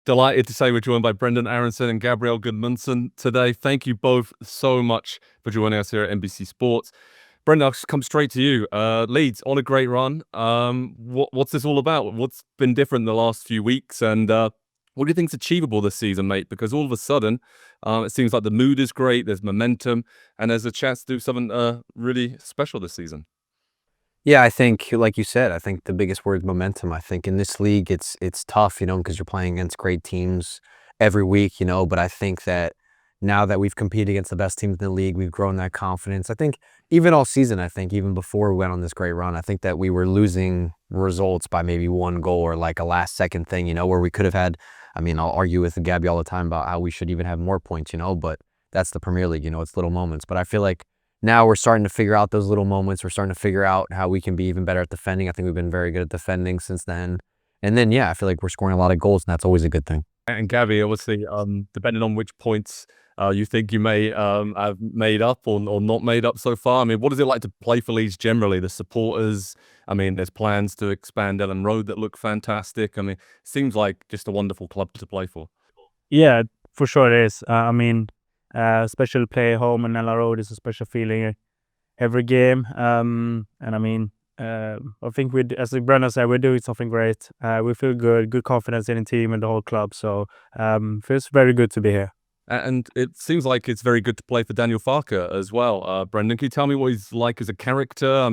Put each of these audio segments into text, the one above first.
Delighted to say we're joined by Brenden Aaronson and Gabriel Gudmundsson today. Thank you both so much for joining us here at NBC Sports. Brenden, I'll just come straight to you. Leeds on a great run. What's this all about? What's been different in the last few weeks? And what do you think's achievable this season, mate? Because all of a sudden, it seems like the mood is great. There's momentum, and there's a chance to do something really special this season. Yeah, I think, like you said, I think the biggest word is momentum. I think in this league, it's tough, because you're playing against great teams every week, but I think that now that we've competed against the best teams in the league, we've grown that confidence. I think even all season, I think even before we went on this great run, I think that we were losing results by maybe one goal or like a last second thing, where we could have had, I'll argue with Gabby all the time about how we should even have more points, but that's the Premier League, it's little moments. But I feel like now we're starting to figure out those little moments. We're starting to figure out how we can be even better at defending. I think we've been very good at defending since then. And then, yeah, I feel like we're scoring a lot of goals, and that's always a good thing. And Gabby, obviously, depending on which points you think you may have made up or not made up so far. What is it like to play for Leeds generally? The supporters, there's plans to expand Ellen Road that look fantastic. Seems like just a wonderful club to play for. Yeah, for sure it is. Especially play home in Ella Road is a special feeling every game. I think as Brenden said, we're doing something great. We feel good confidence in the team and the whole club. So feels very good to be here. And it seems like it's very good to play for Daniel Farke as well. Brenden, can you tell me what he's like as a character?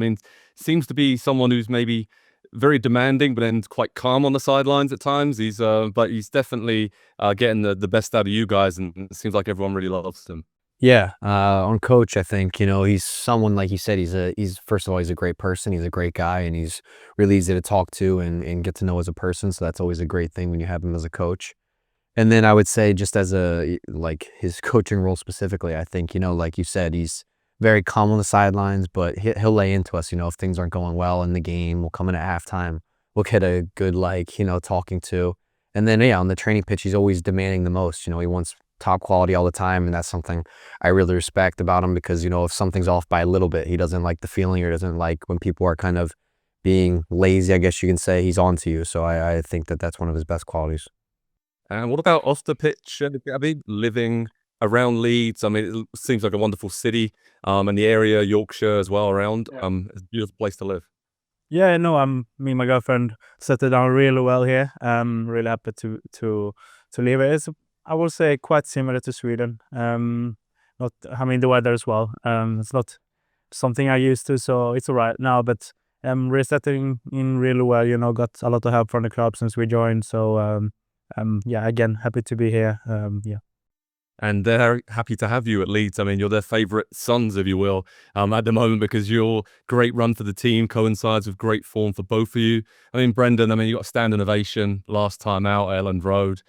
Seems to be someone who's maybe very demanding, but then quite calm on the sidelines at times. But he's definitely getting the best out of you guys, and it seems like everyone really loves him. Yeah, on coach, I think he's someone, like you said, he's first of all, he's a great person, he's a great guy, and he's really easy to talk to and get to know as a person. So that's always a great thing when you have him as a coach. And then I would say, just as his coaching role specifically, I think like you said, he's very calm on the sidelines, but he'll lay into us. If things aren't going well in the game, we'll come in at halftime. We'll get a good talking to, and then on the training pitch, he's always demanding the most. He wants top quality all the time, and that's something I really respect about him, because if something's off by a little bit, he doesn't like the feeling, or doesn't like when people are kind of being lazy, I guess you can say. He's on to you, so I think that that's one of his best qualities. And what about off the pitch, Gabby? Living around Leeds, it seems like a wonderful city, and the area, Yorkshire as well around. Yeah. It's a beautiful place to live. Yeah, no, me and my girlfriend settled down really well here. I'm really happy to live here. It's, I would say, quite similar to Sweden. The weather as well. It's not something I used to, so it's all right now. But I'm really settling in really well. Got a lot of help from the club since we joined. So again, happy to be here. And they're happy to have you at Leeds. You're their favourite sons, if you will, at the moment, because your great run for the team coincides with great form for both of you. Brenden, you got a standing ovation last time out at Ellen Road,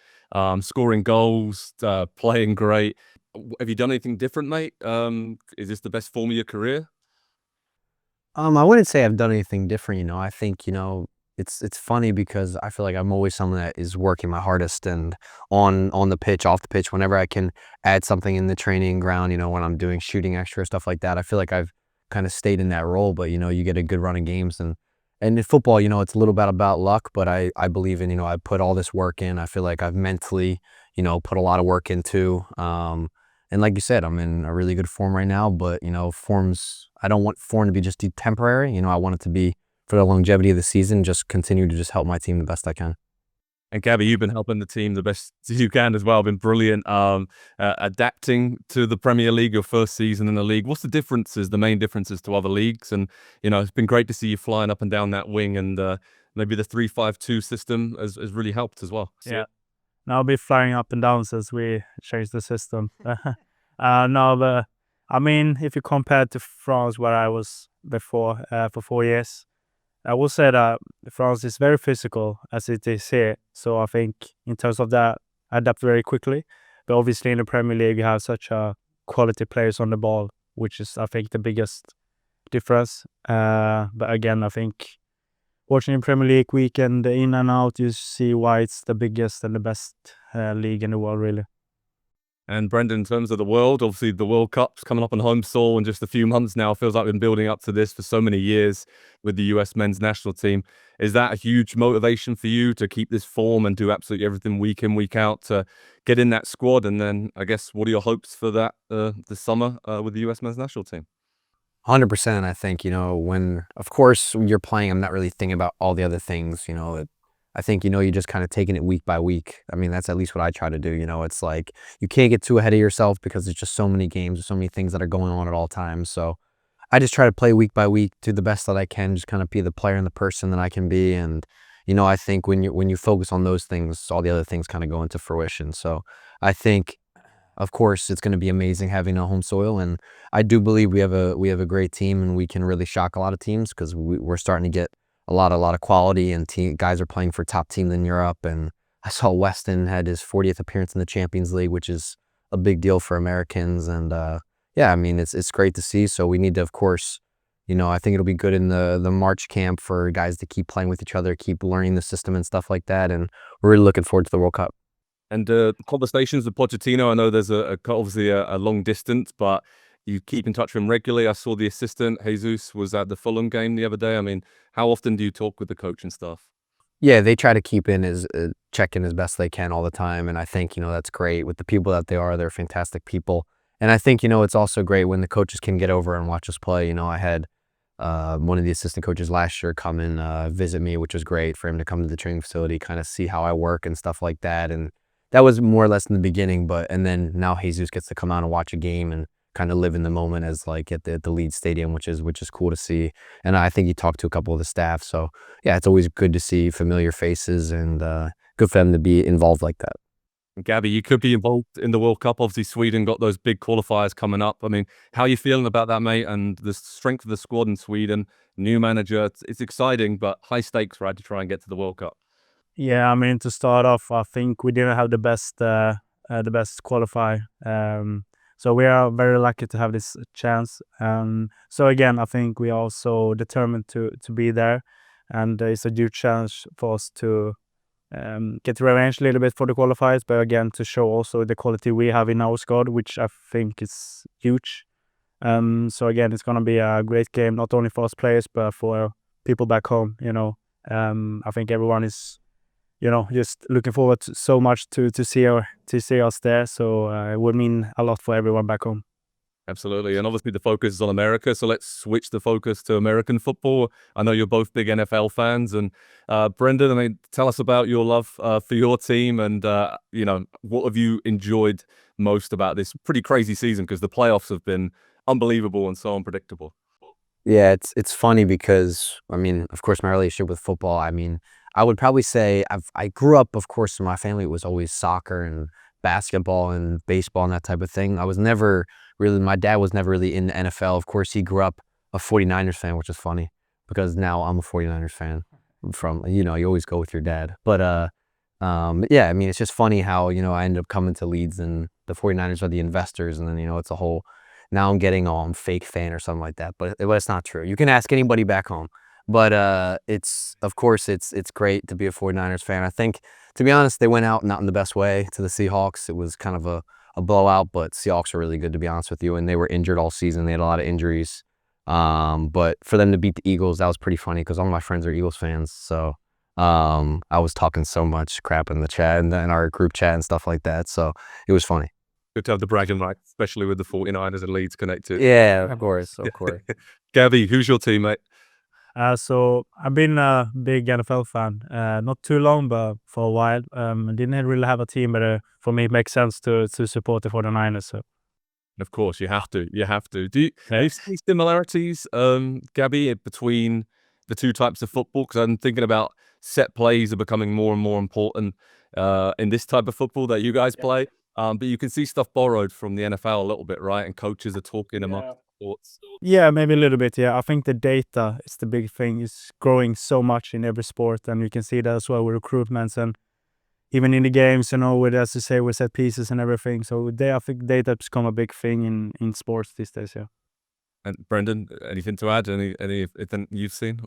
scoring goals, playing great. Have you done anything different, mate? Is this the best form of your career? I wouldn't say I've done anything different. I think it's funny, because I feel like I'm always someone that is working my hardest, and on the pitch, off the pitch, whenever I can add something in the training ground, when I'm doing shooting extra, stuff like that, I feel like I've kind of stayed in that role. But you get a good run of games, and in football, it's a little bit about luck, but I believe in, I put all this work in. I feel like I've mentally, put a lot of work into, and like you said, I'm in a really good form right now. But I don't want form to be just temporary. I want it to be for the longevity of the season, just continue to just help my team the best I can. And Gabby, you've been helping the team the best you can as well. Been brilliant, adapting to the Premier League, your first season in the league. What's the main differences to other leagues? And it's been great to see you flying up and down that wing, and maybe the 3-5-2 system has really helped as well. Yeah. Now I'll be flying up and down since we changed the system. If you compare to France, where I was before for 4 years, I will say that France is very physical as it is here. So I think in terms of that, I adapt very quickly. But obviously in the Premier League, you have such a quality players on the ball, which is, I think, the biggest difference. But again, I think watching the Premier League weekend in and out, you see why it's the biggest and the best league in the world, really. And Brenden, in terms of the world, obviously the World Cup's coming up on home soil in just a few months now. Feels like we've been building up to this for so many years with the US men's national team. Is that a huge motivation for you to keep this form and do absolutely everything week in, week out to get in that squad? And then I guess, what are your hopes for that this summer with the US men's national team? 100%. I think, of course, when you're playing, I'm not really thinking about all the other things, I think, you're just kind of taking it week by week. I mean, that's at least what I try to do. It's like you can't get too ahead of yourself because there's just so many games, there's so many things that are going on at all times. So I just try to play week by week, do the best that I can, just kind of be the player and the person that I can be. And, I think when you focus on those things, all the other things kind of go into fruition. So I think, of course, it's going to be amazing having a home soil, and I do believe we have a great team, and we can really shock a lot of teams because we're starting to get a lot of quality, and guys are playing for top teams in Europe. And I saw Weston had his 40th appearance in the Champions League, which is a big deal for Americans. And yeah, I mean, it's great to see. So we need to, of course, I think it'll be good in the March camp for guys to keep playing with each other, keep learning the system and stuff like that. And we're really looking forward to the World Cup. And conversations with Pochettino, I know there's obviously a long distance, but you keep in touch with him regularly. I saw the assistant, Jesus, was at the Fulham game the other day. I mean, how often do you talk with the coach and stuff? Yeah, they try to keep check in as best they can all the time. And I think, that's great with the people that they're fantastic people. And I think, it's also great when the coaches can get over and watch us play. I had one of the assistant coaches last year come and visit me, which was great for him to come to the training facility, kind of see how I work and stuff like that. And that was more or less in the beginning, and then now Jesus gets to come out and watch a game and kind of live in the moment as like at the Leeds Stadium, which is cool to see. And I think he talked to a couple of the staff. So yeah, it's always good to see familiar faces, and good for them to be involved like that. Gabby, you could be involved in the World Cup. Obviously, Sweden got those big qualifiers coming up. I mean, how are you feeling about that, mate? And the strength of the squad in Sweden, new manager. It's exciting, but high stakes, right, to try and get to the World Cup. Yeah, I mean, to start off, I think we didn't have the best qualifier. So we are very lucky to have this chance. So again, I think we are also determined to be there, and it's a huge challenge for us to get revenge a little bit for the qualifiers, but again, to show also the quality we have in our squad, which I think is huge. So again, it's gonna be a great game, not only for us players, but for people back home. I think everyone is, just looking forward so much to see us there. So it would mean a lot for everyone back home. Absolutely. And obviously the focus is on America. So let's switch the focus to American football. I know you're both big NFL fans. And Brenden, I mean, tell us about your love for your team, and, what have you enjoyed most about this pretty crazy season? Because the playoffs have been unbelievable and so unpredictable. Yeah, it's funny because, I mean, of course, my relationship with football, I mean, I would probably say I grew up, of course, in my family, it was always soccer and basketball and baseball and that type of thing. My dad was never really in the NFL. Of course, he grew up a 49ers fan, which is funny because now I'm a 49ers fan from, you always go with your dad. But yeah, I mean, it's just funny how, I ended up coming to Leeds, and the 49ers are the investors, and then, it's a whole, now I'm getting I'm fake fan or something like that, but it's not true. You can ask anybody back home. But of course it's great to be a 49ers fan. I think, to be honest, they went out not in the best way to the Seahawks. It was kind of a blowout, but Seahawks are really good, to be honest with you, and they were injured all season. They had a lot of injuries. But for them to beat the Eagles, that was pretty funny because all my friends are Eagles fans. So I was talking so much crap in the chat and in our group chat and stuff like that. So it was funny. Good to have the bragging rights, especially with the 49ers and Leeds connected. Yeah, of course. Gabby, who's your teammate? So I've been a big NFL fan, not too long, but for a while. I didn't really have a team, but for me, it makes sense to support the 49ers. So. Of course, you have to. You have to. Do you see similarities, Gabby, between the two types of football? Because I'm thinking about set plays are becoming more and more important in this type of football that you guys play. But you can see stuff borrowed from the NFL a little bit, right? And coaches are talking among sports. Yeah, maybe a little bit. Yeah, I think the data is the big thing. It's growing so much in every sport, and you can see that as well with recruitments and even in the games, with, as you say, with set pieces and everything. So I think data has become a big thing in sports these days. Yeah. And Brenden, anything to add? Anything you've seen?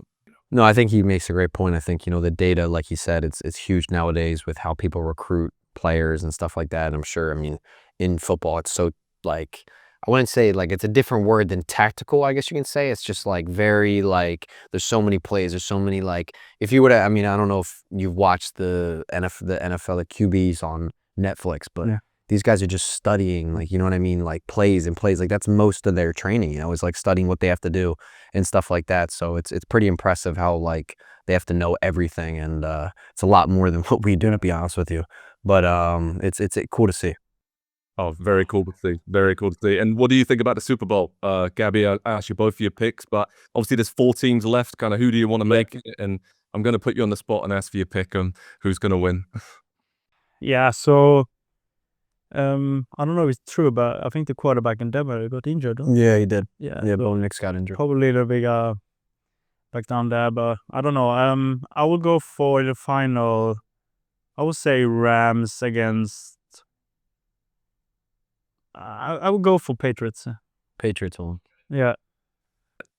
No, I think he makes a great point. I think, the data, like he said, it's huge nowadays with how people recruit players and stuff like that. I'm sure, I mean, in football, it's so like, I wouldn't say like it's a different word than tactical, I guess you can say. It's just like very like, there's so many plays, there's so many like, if you would have, I mean, I don't know if you've watched the NFL, the QBs on Netflix, but these guys are just studying, like, you know what I mean? Like plays and plays, like that's most of their training, you know, is like studying what they have to do and stuff like that. So it's pretty impressive how like they have to know everything, and it's a lot more than what we do, to be honest with you. But it's cool to see. Oh, very cool to see. Very cool to see. And what do you think about the Super Bowl? Gabby, I asked you both for your picks, but obviously there's 4 teams left. Kind of who do you want to make it? And I'm going to put you on the spot and ask for your pick on who's going to win. Yeah, so I don't know if it's true, but I think the quarterback in Denver got injured. Yeah, he did. Yeah, Yeah, so Bo Nix got injured. probably the big back down there, but I don't know. I will go for the final. I would say Rams against. I would go for Patriots. Patriots won. Yeah.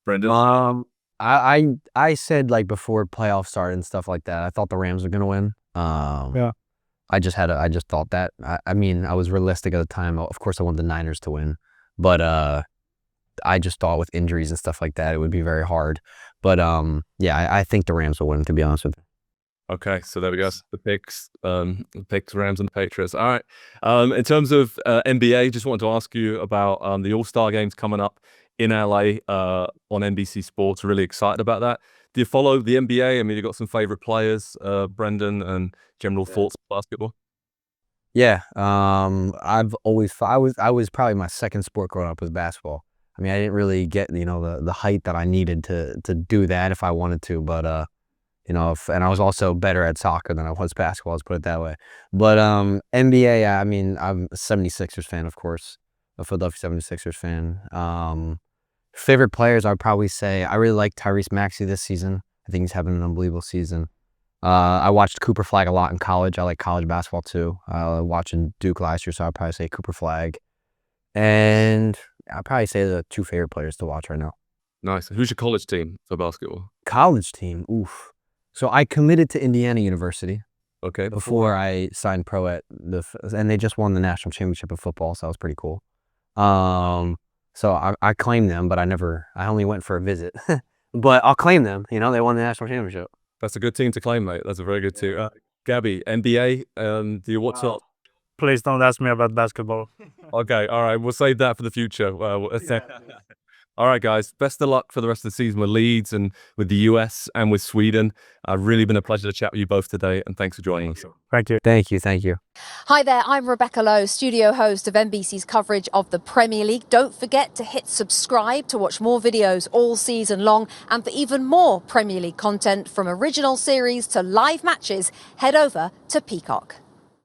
Brenden? I said like before playoffs started and stuff like that, I thought the Rams were gonna win. Yeah. I just thought that. I mean, I was realistic at the time. Of course, I wanted the Niners to win, but I just thought with injuries and stuff like that, it would be very hard. But yeah, I think the Rams will win, to be honest with you. Okay, so there we go. The picks, Rams and Patriots. All right. In terms of NBA, just wanted to ask you about the All-Star games coming up in LA on NBC Sports. Really excited about that. Do you follow the NBA? I mean, you got some favorite players, Brenden, and general thoughts on basketball? Yeah, I've always I was probably my second sport growing up was basketball. I mean, I didn't really get, you know, the height that I needed to do that if I wanted to, but you know, and I was also better at soccer than I was basketball, let's put it that way. But NBA, I mean, I'm a 76ers fan, of course, a Philadelphia 76ers fan. Favorite players, I'd probably say I really like Tyrese Maxey this season. I think he's having an unbelievable season. I watched Cooper Flag a lot in college. I like college basketball too. Watching Duke last year, so I'd probably say Cooper Flag. And I'd probably say the 2 favorite players to watch right now. Nice. Who's your college team for basketball? College team, oof. So I committed to Indiana University. Okay. Before I signed pro and they just won the national championship of football, so that was pretty cool. So I claimed them, but I only went for a visit. But I'll claim them, you know, they won the national championship. That's a good team to claim, mate. That's a very good team. Gabby, NBA, do you watch up? Please don't ask me about basketball. Okay, all right. We'll save that for the future. All right, guys. Best of luck for the rest of the season with Leeds and with the US and with Sweden. Really been a pleasure to chat with you both today, and thanks for joining us. Thank you. Thank you. Thank you. Hi there, I'm Rebecca Lowe, studio host of NBC's coverage of the Premier League. Don't forget to hit subscribe to watch more videos all season long, and for even more Premier League content from original series to live matches, head over to Peacock.